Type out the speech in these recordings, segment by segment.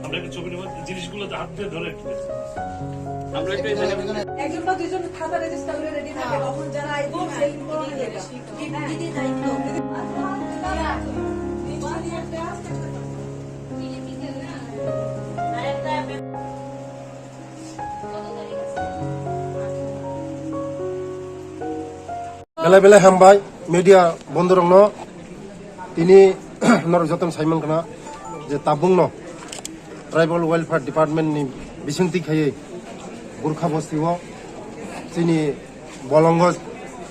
আমরা কি ছবি নেব জিনিসগুলো হাত দিয়ে ধরে আমরা একটু একজন বা দুইজন খাতা রেজিস্টার করে রেডি থাকে তখন যারা আইবো সেই দিদি দায়িত্ব বেলা বেলা হামবাय media বন্ধুরंनो তিনি নরযতন সাইমन kana যে তাবুংনো ট্রাইবাল ওয়েলফেয়ার ডিপার্টমেন্ট नि बिसुंथि खायै गुरखा बस्तियाव जोंनि बलंग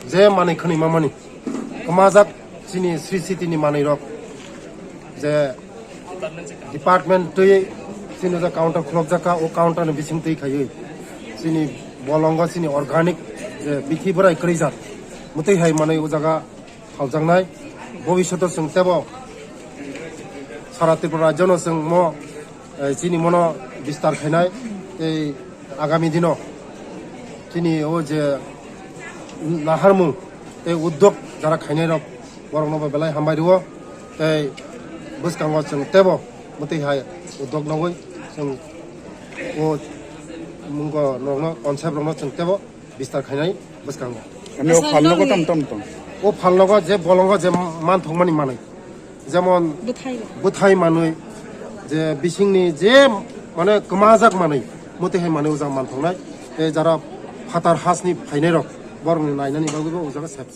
जे माने खनि मामानि कमाजाक जोंनि श्री सिटिनि माने रक जे डिपार्टमेंट तै जोंनि जा काउंटर क्लब जाका ओ काउंटर बिसुंथि खायै जोंनि बलंग जोंनि अर्गानिक जे बिथि बोराय क्रिजात मुतै हाय माने ओ जागा फावजांनाय भबिष्यत जों तेबो सारा त्रिपुरा राज्यनो जों म जोंनि मनो विस्तार खायनाय এই আগামী দিন তিনি ও যে নাহারমু এই উদ্যোগ যারা খাইনাই রক বরং নব বেলায় হামবাই রো এই বসকাঙ্গ जों তেব মতেই হাই উদ্যোগ নগৈ जों ও মুঙ্গ নরনো কনসেপ্ট রনো जों তেব বিস্তার খাইনাই বসকাঙ্গ আমি ও ফালনগো তম ও ফালনগো যে বলঙ্গ যে মান থংমানি মানাই যেমন বুথাই মানুই যে বিসিংনি যে মানে কমাজাক মানাই मते हाय माने उजां मानथंनाय ए जारा फातार हासनि फायनाय रक बरंनि नायनानि बागैबो उजागा सेब